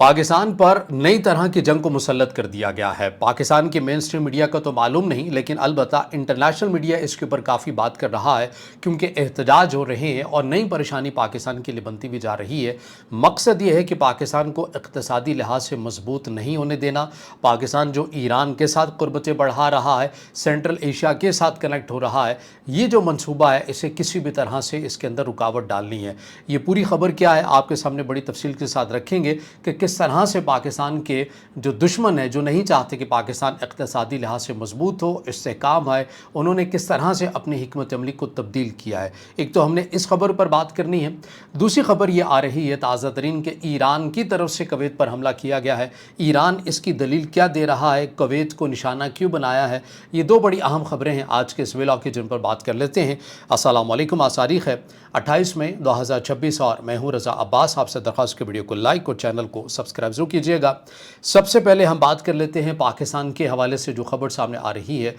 पाकिस्तान पर नई तरह की जंग को मुसल्लत कर दिया गया है। पाकिस्तान के मेन स्ट्रीम मीडिया का तो मालूम नहीं, लेकिन अलबत्ता इंटरनेशनल मीडिया इसके ऊपर काफ़ी बात कर रहा है क्योंकि एहतजाज हो रहे हैं और नई परेशानी पाकिस्तान के लिए बनती भी जा रही है। मकसद ये है कि पाकिस्तान को इक़्तिसादी लिहाज से मजबूत नहीं होने देना। पाकिस्तान जो ईरान के साथ क़ुर्बतें बढ़ा रहा है, सेंट्रल एशिया के साथ कनेक्ट हो रहा है, ये जो मंसूबा है इसे किसी भी तरह से इसके अंदर रुकावट डालनी है। ये पूरी खबर क्या है आपके सामने बड़ी तफसील के साथ रखेंगे कि किस तरह से पाकिस्तान के जो दुश्मन है, जो नहीं चाहते कि पाकिस्तान इक़्तिसादी लिहाज से मजबूत हो, इस्तेहकाम है, उन्होंने किस तरह से अपनी हिकमत अमली को तब्दील किया है। एक तो हमने इस खबर पर बात करनी है। दूसरी खबर ये आ रही है ताज़ा तरीन कि ईरान की तरफ से कुवैत पर हमला किया गया है। ईरान इसकी दलील क्या दे रहा है, कुवैत को निशाना क्यों बनाया है, ये दो बड़ी अहम खबरें हैं आज के इस व्लॉग की, जिन पर बात कर लेते हैं। अस्सलाम वालेकुम। आज तारीख़ है 28 मई 2026 और मैं हूँ रज़ा अब्बास। आपसे दरख्वास्त के वीडियो को लाइक और चैनल को सब्सक्राइब जरूर कीजिएगा। सबसे पहले हम बात कर लेते हैं पाकिस्तान के हवाले से जो खबर सामने आ रही है,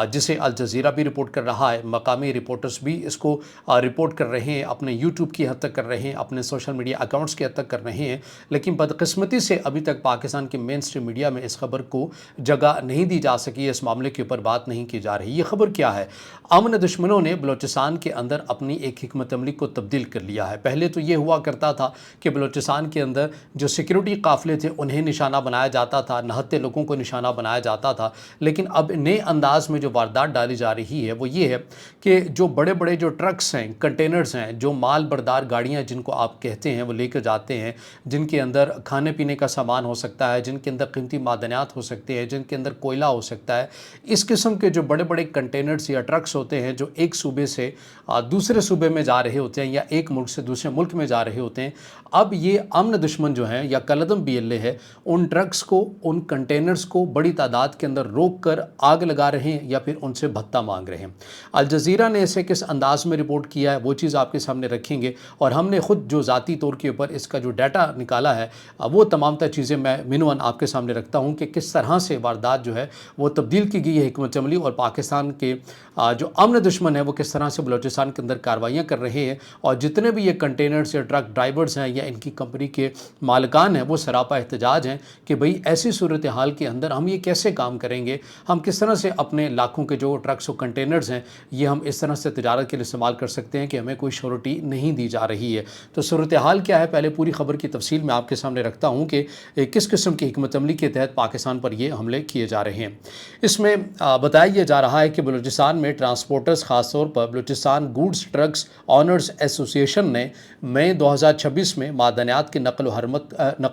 जिसे अल जज़ीरा भी रिपोर्ट कर रहा है, मकामी रिपोर्टर्स भी इसको रिपोर्ट कर रहे हैं, अपने यूट्यूब की हद तक कर रहे हैं, अपने सोशल मीडिया अकाउंट्स की हद तक कर रहे हैं। लेकिन बदकिस्मती से अभी तक पाकिस्तान के मेन स्ट्रीम मीडिया में इस खबर को जगह नहीं दी जा सकी, इस मामले के ऊपर बात नहीं की जा रही। ये खबर क्या है? अमन दुश्मनों ने बलूचिस्तान के अंदर अपनी एक हिकमत अमली को तब्दील कर लिया है। पहले तो ये हुआ करता था कि बलूचिस्तान के अंदर जो सिक्योरिटी काफ़िले थे उन्हें निशाना बनाया जाता था, नहत्ते लोगों को निशाना बनाया जाता था। लेकिन अब नए अंदाज में जो वारदात डाली जा रही है वो ये है कि जो बड़े बड़े जो ट्रक्स हैं, कंटेनर्स हैं, जो माल बरदार गाड़ियाँ जिनको आप कहते हैं, वो लेकर जाते हैं, जिनके अंदर खाने पीने का सामान हो सकता है, जिनके अंदर कीमती मादनियात हो सकते हैं, जिनके अंदर कोयला हो सकता है, इस किस्म के जो बड़े बड़े कंटेनर्स या ट्रक्स होते हैं जो एक सूबे से दूसरे सूबे में जा रहे होते हैं या एक मुल्क से दूसरे मुल्क में जा रहे होते हैं, अब ये अमन दुश्मन जो हैं या कलदम BLA है, उन ट्रक्स को, उन कंटेनर्स को बड़ी तादाद के अंदर रोक कर आग लगा रहे हैं या फिर उनसे भत्ता मांग रहे हैं। अल जज़ीरा ने इसे किस अंदाज में रिपोर्ट किया है वो चीज़ आपके सामने रखेंगे, और हमने ख़ुद जो ज़ाती तौर के ऊपर इसका जो डाटा निकाला है वो तमाम तर चीज़ें मैं मिनवन आपके सामने रखता हूँ कि किस तरह से वारदात जो है वो तब्दील की गई है हिकमत अमली, और पाकिस्तान के जो अमन दुश्मन है वो किस तरह से बलूचिस्तान के अंदर कार्रवाइयाँ कर रहे हैं, और जितने भी ये कंटेनर्स या ट्रक ड्राइवर्स हैं या इनकी कंपनी के मालिकान हैं वो सरापा एहतजाज हैं कि भाई ऐसी सूरत हाल के अंदर हम ये कैसे काम करेंगे, हम किस तरह से अपने लाखों के जो ट्रक्स और कंटेनर्स हैं ये हम इस तरह से तिजारत के लिए इस्तेमाल कर सकते हैं कि हमें कोई श्योरिटी नहीं दी जा रही है। तो सूरत हाल क्या है, पहले पूरी खबर की तफसील मैं आपके सामने रखता हूँ कि किस किस्म की हिकमत अमली के तहत पाकिस्तान पर ये हमले किए जा रहे हैं। इसमें बताया जा रहा है कि बलूचिस्तान में ट्रांसपोर्टर्स, ख़ासतौर पर Balochistan goods trucks owners association ने मई 2026 में मादनियात के नकल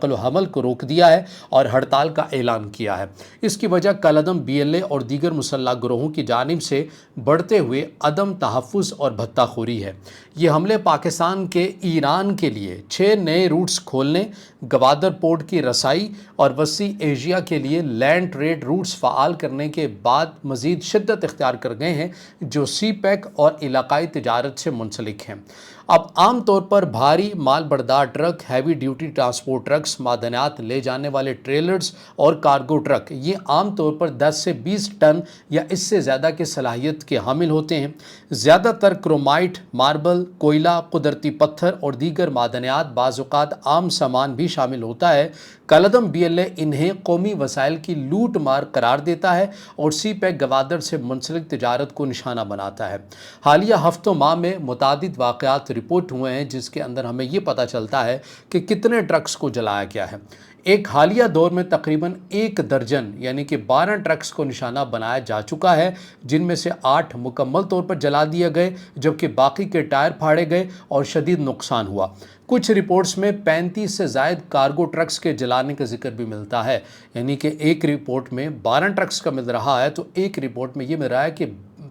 व हमल को रोक दिया है और हड़ताल का ऐलान किया है। इसकी वजह कलदम BLA और दीगर मुसल्लह ग्रोहों की जानिब से बढ़ते हुए अदम तहफ़्फ़ुज़ और भत्ताखोरी है। ये हमले पाकिस्तान के ईरान के लिए 6 नए रूट्स खोलने, गवादर पोर्ट की रसाई और वसी एशिया के लिए लैंड ट्रेड रूट्स फ़ाल करने के बाद मज़ीद शिद्दत इख्तियार कर गए हैं, जो CPEC और इलाकाई तिजारत से मुंसलिक हैं। अब आम तौर पर भारी माल बरदार truck, heavy duty transport trucks, मादनियात ले जाने वाले ट्रेलर्स और कार्गो ट्रक, ये आम तौर पर 10 से 20 टन या इससे ज़्यादा की सलाहियत के हामिल होते हैं। ज़्यादातर क्रोमाइट, मार्बल, कोयला, कुदरती पत्थर और दीगर मादनियात, बाज़-औक़ात आम सामान भी शामिल होता है। कलदम BLA इन्हें कौमी वसाइल की लूट मार करार देता है और CPEC गवादर से मुंसलिक तिजारत को निशाना बनाता है। हालिया हफ्तों माह में मुतादिद वाक़यात रिपोर्ट हुए हैं जिसके अंदर हमें ये पता चलता है कि कितने ट्रक्स को जलाया गया है। एक हालिया दौर में तकरीबन 1 दर्जन यानी कि 12 ट्रक्स को निशाना बनाया जा चुका है, जिनमें से 8 मुकम्मल तौर पर जला दिए गए, जबकि बाकी के टायर फाड़े गए और शदीद नुकसान हुआ। कुछ रिपोर्ट्स में 35 से ज़ायद कार्गो ट्रक्स के जलाने का जिक्र भी मिलता है, यानी कि एक रिपोर्ट में 12 ट्रक्स का मिल रहा है तो एक रिपोर्ट में ये मिल रहा है कि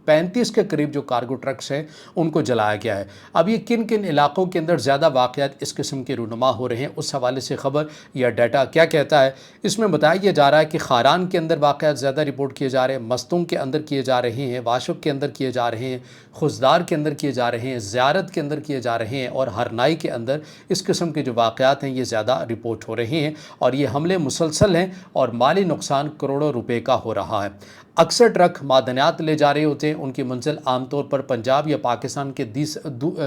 35 के करीब जो कार्गो ट्रक्स हैं उनको जलाया गया है। अब ये किन किन इलाकों के अंदर ज़्यादा वाक़यात इस किस्म के रूनुमा हो रहे हैं, उस हवाले से ख़बर या डाटा क्या कहता है, इसमें बताया जा रहा है कि खारान के अंदर वाक़यात ज़्यादा रिपोर्ट किए जा रहे हैं, मस्तूम के अंदर किए जा रहे हैं, वाशुक के अंदर किए जा रहे हैं, खुशदार के अंदर किए जा रहे हैं, ज़ियारत के अंदर किए जा रहे हैं, और हरनाई के अंदर इस किस्म के जो वाक़यात हैं ये ज़्यादा रिपोर्ट हो रहे हैं। और ये हमले मुसलसल हैं और माली नुकसान करोड़ों रुपए का हो रहा है। अक्सर ट्रक मादनियात ले जा रहे होते हैं, उनकी मंजिल आमतौर पर पंजाब या पाकिस्तान के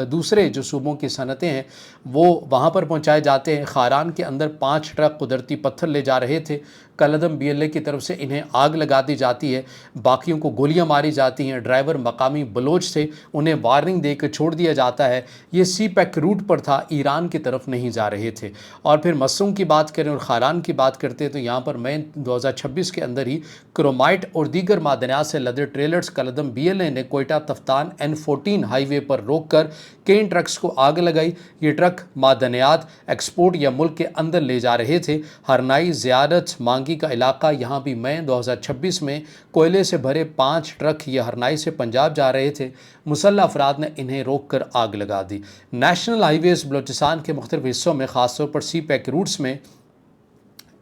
दूसरे जो सूबों की सनतें हैं वो वहाँ पर पहुँचाए जाते हैं। खारान के अंदर 5 ट्रक कुदरती पत्थर ले जा रहे थे। कलदम BLA की तरफ से इन्हें आग लगा दी जाती है, बाकियों को गोलियां मारी जाती हैं। ड्राइवर मकामी बलोच से उन्हें वार्निंग देकर छोड़ दिया जाता है। ये CPEC रूट पर था, ईरान की तरफ नहीं जा रहे थे। और फिर मसूम की बात करें और खारान की बात करते हैं तो यहाँ पर मई 2026 के अंदर ही क्रोमाइट और दीगर मादनियात से लदे ट्रेलर्स कलदम BLA ने कोयटा तफ्तान N14 हाईवे पर रोककर कई ट्रक्स को आग लगाई। ये ट्रक मादनियात एक्सपोर्ट या मुल्क के अंदर ले जा रहे थे। हरनाई ज़ियारत मांगी का इलाका, यहाँ भी मई 2026 में कोयले से भरे 5 ट्रक ये हरनाई से पंजाब जा रहे थे। मुसल्लह अफराद ने इन्हें रोक कर आग लगा दी। नेशनल हाईवेज़ बलूचिस्तान के मुख्तलिफ हिस्सों में ख़ासतौर पर CPEC रूट्स में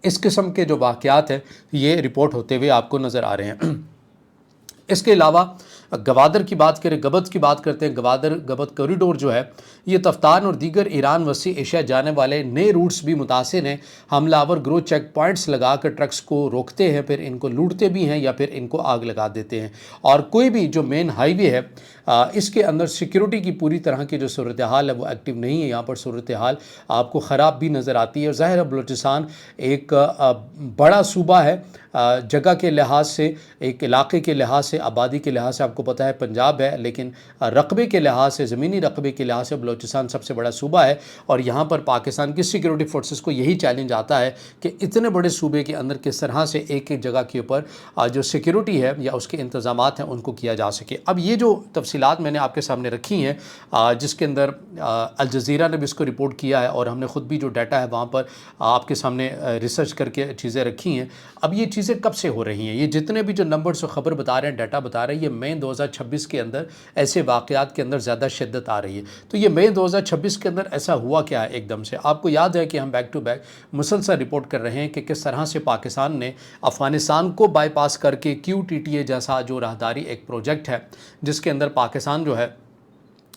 इस किस्म के जो वाक़यात हैं ये रिपोर्ट होते हुए आपको नज़र आ रहे हैं। इसके अलावा गवादर की बात करें, गबत की बात करते हैं। गवादर गबत कॉरिडोर जो है ये तफ्तान और दीगर ईरान वसी एशिया जाने वाले नए रूट्स भी मुतासिर हैं। हमलावर ग्रोथ चेक पॉइंट्स लगा कर ट्रक्स को रोकते हैं, फिर इनको लूटते भी हैं या फिर इनको आग लगा देते हैं। और कोई भी जो मेन हाईवे है इसके अंदर सिक्योरिटी की पूरी तरह की जो सूरत हाल है वो एक्टिव नहीं है। यहाँ पर सूरत हाल आपको ख़राब भी नज़र आती है। और ज़ाहिर है बलूचिस्तान एक बड़ा सूबा है, जगह के लिहाज से, एक इलाके के लिहाज से, आबादी के लिहाज से आपको पता है पंजाब है, लेकिन रकबे के लिहाज से, ज़मीनी रकबे के लिहाज से बलूचिस्तान सबसे बड़ा सूबा है। और यहाँ पर पाकिस्तान की सिक्योरिटी फोर्सेस को यही चैलेंज आता है कि इतने बड़े सूबे के अंदर किस तरह से एक एक जगह के ऊपर जो सिक्योरिटी है या उसके इंतज़ामात हैं उनको किया जा सके। अब ये जो तफसीलात मैंने आपके सामने रखी हैं, जिसके अंदर अल जज़ीरा ने भी इसको रिपोर्ट किया है और हमने ख़ुद भी जो डाटा है वहाँ पर आपके सामने रिसर्च करके चीज़ें रखी हैं। अब ये चीज़ें कब से हो रही हैं? ये जितने भी जो नंबर्स और ख़बर बता रहे हैं, डाटा बता रहे हैं, ये मई 2026 के अंदर ऐसे वाक़यात के अंदर ज़्यादा शिद्दत आ रही है। तो ये मई 2026 के अंदर ऐसा हुआ क्या है एकदम से? आपको याद है कि हम बैक टू बैक मुसलसल रिपोर्ट कर रहे हैं कि किस तरह से पाकिस्तान ने अफ़गानिस्तान को बाईपास करके QTTA जैसा जो राहदारी एक प्रोजेक्ट है जिसके अंदर पाकिस्तान जो है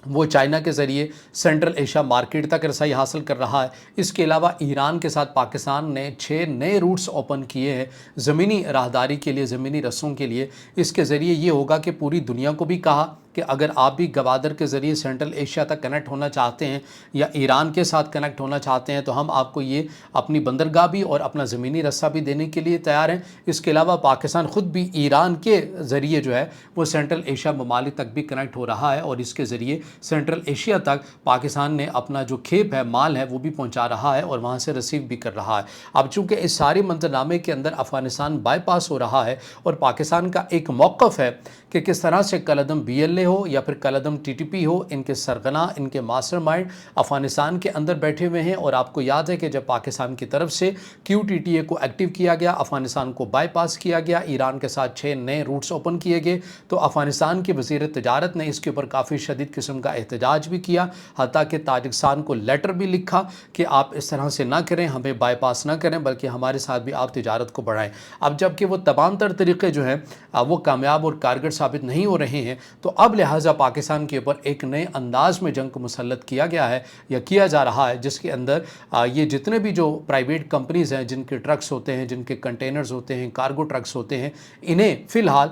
वो चाइना के ज़रिए सेंट्रल एशिया मार्केट तक रसाई हासिल कर रहा है। इसके अलावा ईरान के साथ पाकिस्तान ने 6 नए रूट्स ओपन किए हैं ज़मीनी राहदारी के लिए, ज़मीनी रस्सों के लिए। इसके ज़रिए ये होगा कि पूरी दुनिया को भी कहा कि अगर आप भी गवादर के ज़रिए सेंट्रल एशिया तक कनेक्ट होना चाहते हैं या ईरान के साथ कनेक्ट होना चाहते हैं तो हम आपको ये अपनी बंदरगाह भी और अपना ज़मीनी रस्सा भी देने के लिए तैयार हैं। इसके अलावा पाकिस्तान ख़ुद भी ईरान के ज़रिए जो है वो सेंट्रल एशिया ममालिक तक भी कनेक्ट हो रहा है और इसके ज़रिए सेंट्रल एशिया तक पाकिस्तान ने अपना जो खेप है, माल है, वो भी पहुँचा रहा है और वहाँ से रिसीव भी कर रहा है। अब चूँकि इस सारे मंजरनामे के अंदर अफ़गानिस्तान बाईपास हो रहा है और पाकिस्तान का एक मौक़िफ़ है कि किस तरह से कलदम BLA हो या फिर कलदम TTP हो, इनके सरगना, इनके मास्टरमाइंड अफ़गानिस्तान के अंदर बैठे हुए हैं। और आपको याद है कि जब पाकिस्तान की तरफ से QTTA को एक्टिव किया गया, अफ़गानिस्तान को बाईपास किया गया, ईरान के साथ 6 नए रूट्स ओपन किए गए, तो अफ़गानिस्तान की वज़ीर तिजारत ने इसके ऊपर काफ़ी शदीद किस्म का एहतजाज भी किया, हत्ता कि ताजिकिस्तान को लेटर भी लिखा कि आप इस तरह से ना करें, हमें बाईपास ना करें, बल्कि हमारे साथ भी आप तिजारत को बढ़ाएं। अब जबकि वो तमाम तर तरीक़े जो हैं वो कामयाब और कारगर साबित नहीं हो रहे हैं, तो अब लिहाजा पाकिस्तान के ऊपर एक नए अंदाज में जंग को मुसल्लत किया गया है या किया जा रहा है, जिसके अंदर ये जितने भी जो प्राइवेट कंपनीज़ हैं, जिनके ट्रक्स होते हैं, जिनके कंटेनर्स होते हैं, कार्गो ट्रक्स होते हैं, इन्हें फ़िलहाल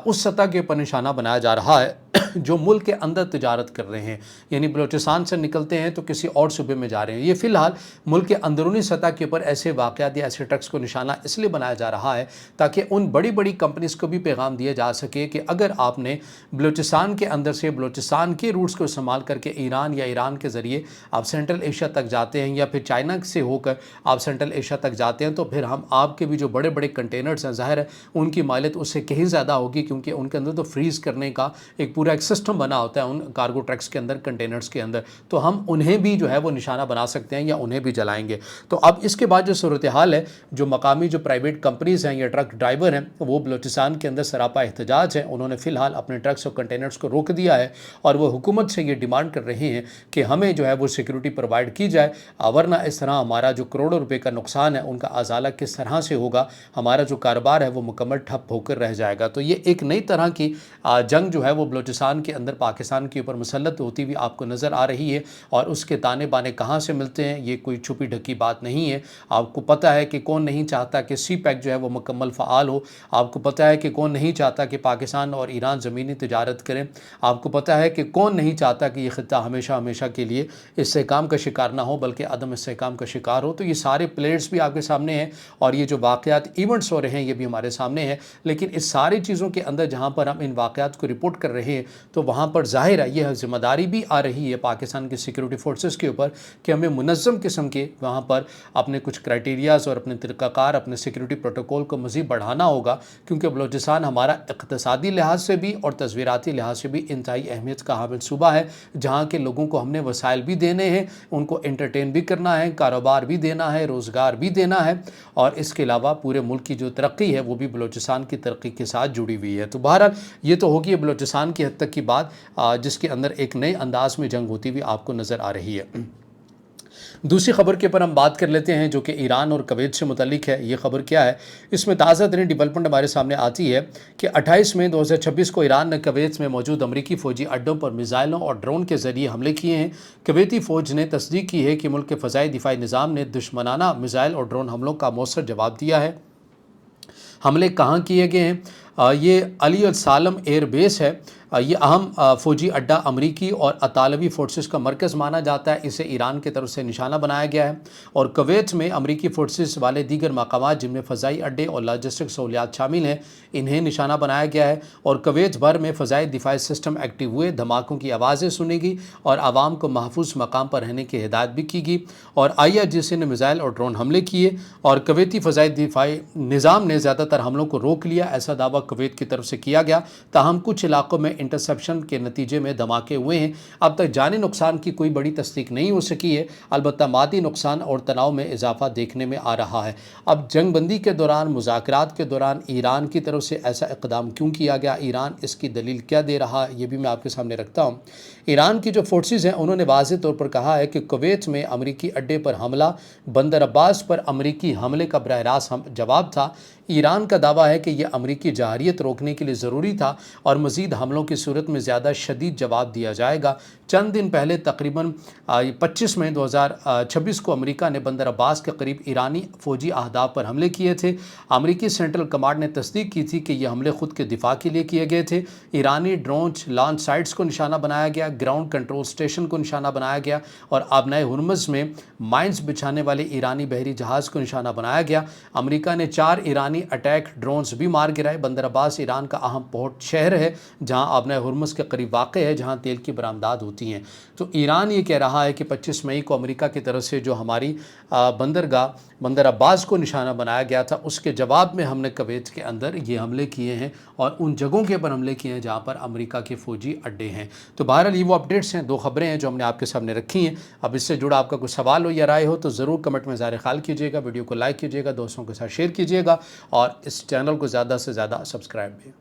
उस सतह के ऊपर निशाना बनाया जा रहा है जो मुल्क के अंदर तिजारत कर रहे हैं। यानी बलूचिस्तान से निकलते हैं तो किसी और सूबे में जा रहे हैं। ये फ़िलहाल मुल्क के अंदरूनी सतह के ऊपर ऐसे वाक़यात या ऐसे ट्रक्स को निशाना इसलिए बनाया जा रहा है ताकि उन बड़ी बड़ी कंपनीज़ को भी पैगाम दिया जा सके कि अगर आपने बलूचिस्तान के अंदर से बलूचिस्तान के रूट्स को इस्तेमाल करके ईरान या ईरान के ज़रिए आप सेंट्रल एशिया तक जाते हैं या फिर चाइना से होकर आप सेंट्रल एशिया तक जाते हैं, तो फिर हम आपके भी जो बड़े बड़े कंटेनर्स हैं, ज़ाहिर है उनकी मालियत उससे कहीं ज़्यादा होगी, क्योंकि उनके अंदर तो फ्रीज़ करने का एक पूरा एक सिस्टम बना होता है उन कार्गो ट्रक्स के अंदर, कंटेनर्स के अंदर, तो हम उन्हें भी जो है वो निशाना बना सकते हैं या उन्हें भी जलाएंगे। तो अब इसके बाद जो सूरत हाल है, जो मकामी जो प्राइवेट कंपनीज़ हैं या ट्रक ड्राइवर हैं, वो बलूचिस्तान के अंदर सरापा एहतजाज है। उन्होंने फ़िलहाल अपने ट्रक्स और कंटेनर्स को रोक दिया है और वो हुकूमत से ये डिमांड कर रहे हैं कि हमें जो है वो सिक्योरिटी प्रोवाइड की जाए, वरना इस तरह हमारा जो करोड़ों रुपए का नुकसान है उनका अजाला किस तरह से होगा, हमारा जो कारोबार है वो मुकम्मल ठप होकर रह जाएगा। तो ये एक नई तरह की जंग जो है वो बलूचिस्तान بلوچستان کے اندر پاکستان کے اوپر مسلط ہوتی ہوئی آپ کو نظر آ رہی ہے، اور اس کے تانے بانے کہاں سے ملتے ہیں یہ کوئی چھپی ڈھکی بات نہیں ہے۔ آپ کو پتہ ہے کہ کون نہیں چاہتا کہ سی پیک جو ہے وہ مکمل فعال ہو، آپ کو پتہ ہے کہ کون نہیں چاہتا کہ پاکستان اور ایران زمینی تجارت کریں، آپ کو پتہ ہے کہ کون نہیں چاہتا کہ یہ خطہ ہمیشہ ہمیشہ کے لیے استحکام کا شکار نہ ہو بلکہ عدم استحکام کا شکار ہو۔ تو یہ سارے پلیئرز بھی آپ کے سامنے ہیں، اور یہ جو واقعات ایونٹس ہو رہے ہیں یہ بھی ہمارے سامنے ہیں، لیکن اس ساری چیزوں کے اندر جہاں پر ہم ان واقعات کو رپورٹ کر رہے ہیں تو وہاں پر ظاہر ہے یہ ذمہ داری بھی آ رہی ہے پاکستان کی سیکیورٹی فورسز کے اوپر کہ ہمیں منظم قسم کے وہاں پر اپنے کچھ کرائٹیریاز اور اپنے طریقہ کار، اپنے سیکیورٹی پروٹوکول کو مزید بڑھانا ہوگا، کیونکہ بلوچستان ہمارا اقتصادی لحاظ سے بھی اور تصویراتی لحاظ سے بھی انتہائی اہمیت کا حامل صوبہ ہے، جہاں کے لوگوں کو ہم نے وسائل بھی دینے ہیں، ان کو انٹرٹین بھی کرنا ہے، کاروبار بھی دینا ہے، روزگار بھی دینا ہے، اور اس کے علاوہ پورے ملک کی جو ترقی ہے وہ بھی بلوچستان کی ترقی کے ساتھ جڑی ہوئی ہے۔ تو بہرحال یہ تو ہوگی بلوچستان کی حد تک کی بات جس کے اندر ایک نئے انداز میں جنگ ہوتی ہوئی آپ کو نظر آ رہی ہے۔ دوسری خبر کے اوپر ہم بات کر لیتے ہیں جو کہ ایران اور کویت سے متعلق ہے۔ یہ خبر کیا ہے؟ اس میں تازہ ترین ڈیولپمنٹ ہمارے سامنے آتی ہے کہ 28 مئی 2026 کو ایران نے کویت میں موجود امریکی فوجی اڈوں پر میزائلوں اور ڈرون کے ذریعے حملے کیے ہیں۔ کویتی فوج نے تصدیق کی ہے کہ ملک کے فضائی دفاعی نظام نے دشمنانہ میزائل اور ڈرون حملوں کا مؤثر جواب دیا ہے۔ حملے کہاں کیے گئے ہیں؟ یہ علی السالم ایئر بیس ہے۔ یہ اہم فوجی اڈہ امریکی اور اطالوی فورسز کا مرکز مانا جاتا ہے، اسے ایران کی طرف سے نشانہ بنایا گیا ہے، اور کویت میں امریکی فورسز والے دیگر مقامات جن میں فضائی اڈے اور لاجسٹک سہولیات شامل ہیں انہیں نشانہ بنایا گیا ہے، اور کویت بھر میں فضائی دفاعی سسٹم ایکٹیو ہوئے، دھماکوں کی آوازیں سنی گئی اور عوام کو محفوظ مقام پر رہنے کی ہدایت بھی کی گئی، اور IRGC نے میزائل اور ڈرون حملے کیے، اور کویتی فضائی دفاعی نظام نے زیادہ تر حملوں کو روک لیا، ایسا دعویٰ کویت کی طرف سے کیا گیا، تاہم کچھ علاقوں میں انٹرسیپشن کے نتیجے میں دھماکے ہوئے ہیں۔ اب تک جانی نقصان کی کوئی بڑی تصدیق نہیں ہو سکی ہے، البتہ مادی نقصان اور تناؤ میں اضافہ دیکھنے میں آ رہا ہے۔ اب جنگ بندی کے دوران، مذاکرات کے دوران ایران کی طرف سے ایسا اقدام کیوں کیا گیا؟ ایران اس کی دلیل کیا دے رہا ہے؟ یہ بھی میں آپ کے سامنے رکھتا ہوں۔ ایران کی جو فورسز ہیں انہوں نے واضح طور پر کہا ہے کہ کویت میں امریکی اڈے پر حملہ بندر عباس پر امریکی حملے کا براہ راست جواب تھا۔ ایران کا دعویٰ ہے کہ یہ امریکی جارحیت روکنے کے لیے ضروری تھا اور مزید حملوں کی صورت میں زیادہ شدید جواب دیا جائے گا۔ چند دن پہلے تقریباً 25 مئی 2026 کو امریکہ نے بندر عباس کے قریب ایرانی فوجی اہداف پر حملے کیے تھے۔ امریکی سینٹرل کمانڈ نے تصدیق کی تھی کہ یہ حملے خود کے دفاع کے لیے کیے گئے تھے۔ ایرانی ڈرون لانچ سائٹس کو نشانہ بنایا گیا، گراؤنڈ کنٹرول اسٹیشن کو نشانہ بنایا گیا، اور آبنائے ہرمز میں مائنز بچھانے والے ایرانی بحری جہاز کو نشانہ بنایا گیا۔ امریکہ نے 4 ایرانی اٹیک ڈرونز بھی مار گرائے۔ بندر عباس ایران کا اہم پورٹ شہر ہے جہاں آبنائے ہرمز کے قریب واقع ہے، جہاں تیل کی برآمدات ہوتی ہیں۔ تو ایران یہ کہہ رہا ہے کہ 25 مئی کو امریکہ کی طرف سے جو ہماری بندرگاہ بندر عباس کو نشانہ بنایا گیا تھا اس کے جواب میں ہم نے کویت کے اندر یہ حملے کیے ہیں، اور ان جگہوں کے پر حملے کیے ہیں جہاں پر امریکہ کے فوجی اڈے ہیں۔ تو بہرحال یہ وہ اپڈیٹس ہیں، 2 خبریں ہیں جو ہم نے آپ کے سامنے رکھی ہیں۔ اب اس سے جڑا آپ کا کوئی سوال ہو یا رائے ہو تو ضرور کمنٹ میں اظہار خیال کیجیے گا، ویڈیو کو لائک کیجیے گا، دوستوں کے ساتھ شیئر کیجیے گا، اور اس چینل کو زیادہ سے زیادہ سبسکرائب بھی۔